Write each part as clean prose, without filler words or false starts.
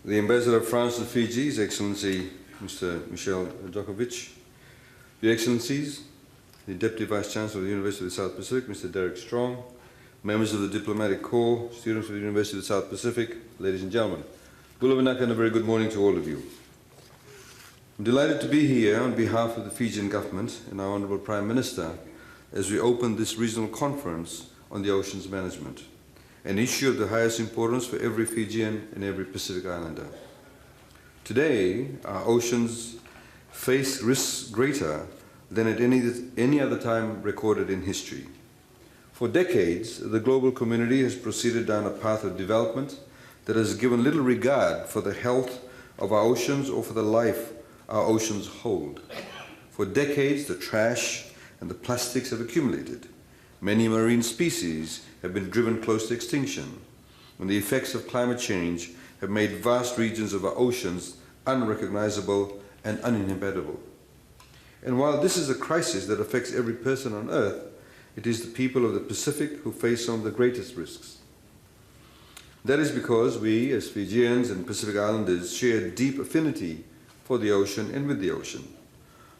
the Ambassador of France to Fiji, His Excellency Mr. Michel Djokovic, Your Excellencies, the Deputy Vice Chancellor of the University of the South Pacific, Mr. Derek Strong, members of the Diplomatic Corps, students of the University of the South Pacific, ladies and gentlemen. Gulavanaka and a very good morning to all of you. I'm delighted to be here on behalf of the Fijian government and our Honourable Prime Minister as we open this regional conference on the oceans management, an issue of the highest importance for every Fijian and every Pacific Islander. Today, our oceans face risks greater than at any other time recorded in history. For decades, the global community has proceeded down a path of development that has given little regard for the health of our oceans or for the life our oceans hold. For decades, the trash and the plastics have accumulated. Many marine species have been driven close to extinction, and the effects of climate change have made vast regions of our oceans unrecognizable and uninhabitable. And while this is a crisis that affects every person on Earth, it is the people of the Pacific who face some of the greatest risks. That is because we, as Fijians and Pacific Islanders, share a deep affinity for the ocean and with the ocean.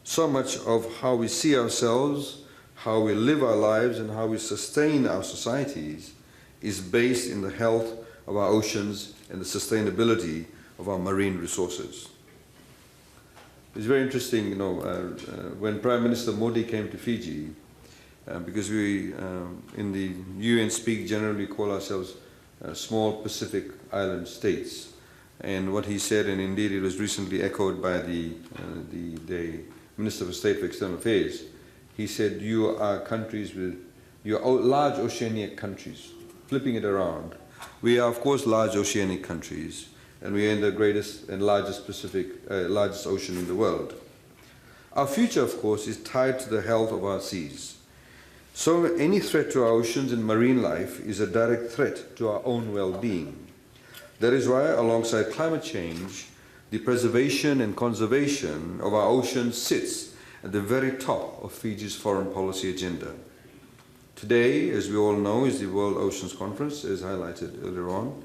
So much of how we see ourselves, how we live our lives, and how we sustain our societies is based in the health of our oceans and the sustainability of our marine resources. It's very interesting, when Prime Minister Modi came to Fiji, because we, in the UN speak, generally call ourselves small Pacific island states. And what he said, and indeed it was recently echoed by the Minister of State for External Affairs, he said, you are large oceanic countries. Flipping it around, we are of course large oceanic countries, and we are in the greatest and largest largest ocean in the world. Our future, of course, is tied to the health of our seas. So any threat to our oceans and marine life is a direct threat to our own well-being. That is why, alongside climate change, the preservation and conservation of our oceans sits at the very top of Fiji's foreign policy agenda. Today, as we all know, is the World Oceans Conference, as highlighted earlier on.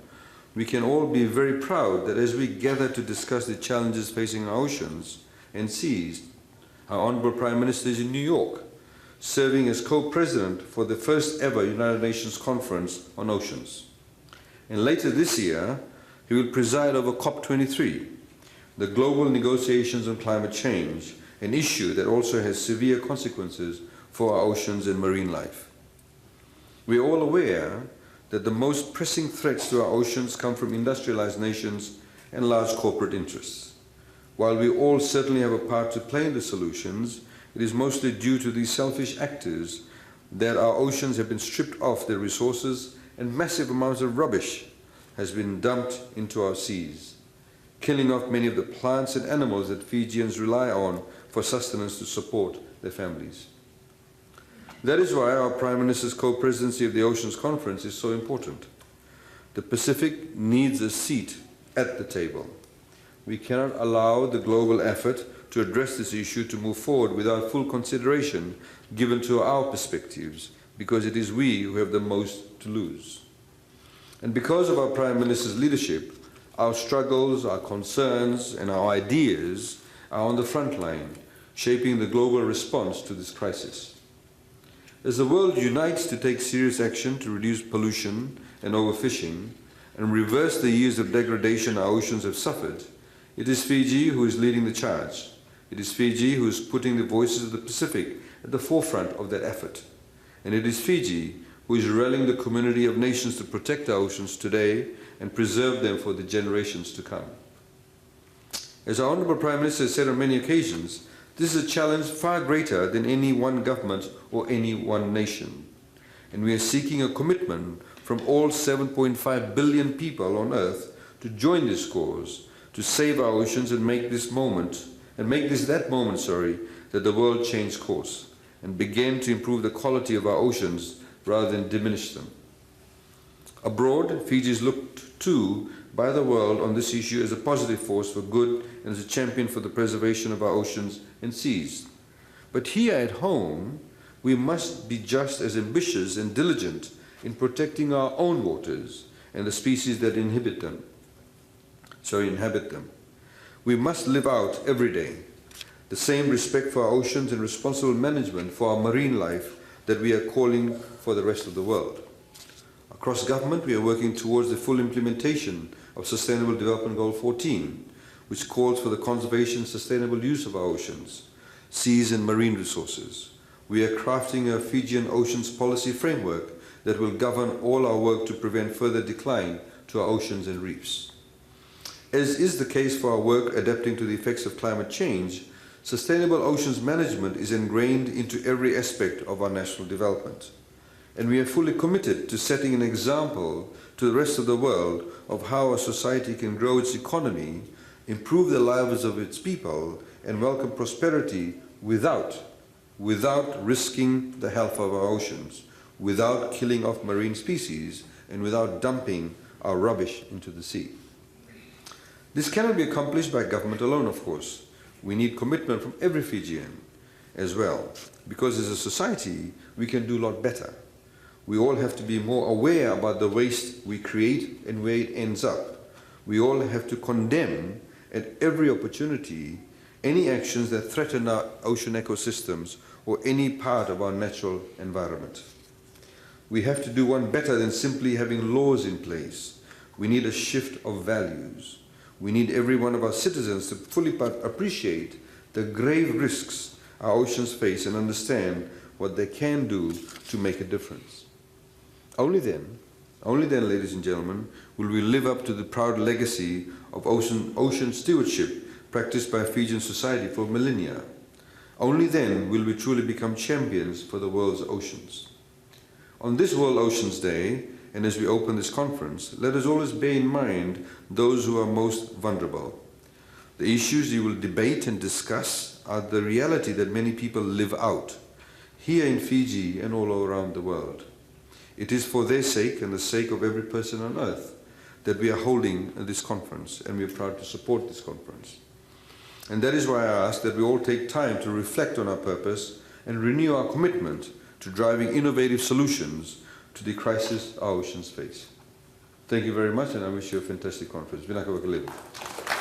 We can all be very proud that as we gather to discuss the challenges facing our oceans and seas, our Honourable Prime Minister is in New York, serving as co-president for the first ever United Nations Conference on Oceans. And later this year, he will preside over COP23, the global negotiations on climate change, an issue that also has severe consequences for our oceans and marine life. We are all aware that the most pressing threats to our oceans come from industrialized nations and large corporate interests. While we all certainly have a part to play in the solutions, it is mostly due to these selfish actors that our oceans have been stripped of their resources and massive amounts of rubbish has been dumped into our seas, killing off many of the plants and animals that Fijians rely on for sustenance to support their families. That is why our Prime Minister's co-presidency of the Oceans Conference is so important. The Pacific needs a seat at the table. We cannot allow the global effort to address this issue to move forward without full consideration given to our perspectives, because it is we who have the most to lose. And because of our Prime Minister's leadership, our struggles, our concerns, and our ideas are on the front line, shaping the global response to this crisis. As the world unites to take serious action to reduce pollution and overfishing and reverse the years of degradation our oceans have suffered, it is Fiji who is leading the charge. It is Fiji who is putting the voices of the Pacific at the forefront of that effort. And it is Fiji who is rallying the community of nations to protect our oceans today and preserve them for the generations to come. As our Honourable Prime Minister has said on many occasions, this is a challenge far greater than any one government or any one nation. And we are seeking a commitment from all 7.5 billion people on Earth to join this cause, to save our oceans and make this that moment, that the world change course and begin to improve the quality of our oceans rather than diminish them. Abroad, Fiji is looked to by the world on this issue as a positive force for good and as a champion for the preservation of our oceans and seas. But here at home, we must be just as ambitious and diligent in protecting our own waters and the species that inhabit them. inhabit them. We must live out every day the same respect for our oceans and responsible management for our marine life that we are calling for the rest of the world. Across government, we are working towards the full implementation of Sustainable Development Goal 14, which calls for the conservation and sustainable use of our oceans, seas and marine resources. We are crafting a Fijian oceans policy framework that will govern all our work to prevent further decline to our oceans and reefs. As is the case for our work adapting to the effects of climate change, sustainable oceans management is ingrained into every aspect of our national development. And we are fully committed to setting an example to the rest of the world of how a society can grow its economy, improve the lives of its people, and welcome prosperity without risking the health of our oceans, without killing off marine species, and without dumping our rubbish into the sea. This cannot be accomplished by government alone, of course. We need commitment from every Fijian as well, because as a society, we can do a lot better. We all have to be more aware about the waste we create and where it ends up. We all have to condemn at every opportunity any actions that threaten our ocean ecosystems or any part of our natural environment. We have to do one better than simply having laws in place. We need a shift of values. We need every one of our citizens to fully appreciate the grave risks our oceans face and understand what they can do to make a difference. Only then, ladies and gentlemen, will we live up to the proud legacy of ocean stewardship practiced by Fijian society for millennia. Only then will we truly become champions for the world's oceans. On this World Oceans Day, and as we open this conference, let us always bear in mind those who are most vulnerable. The issues you will debate and discuss are the reality that many people live out, here in Fiji and all around the world. It is for their sake and the sake of every person on earth that we are holding this conference, and we are proud to support this conference. And that is why I ask that we all take time to reflect on our purpose and renew our commitment to driving innovative solutions to the crisis our oceans face. Thank you very much, and I wish you a fantastic conference. Vinaka Wakalelu.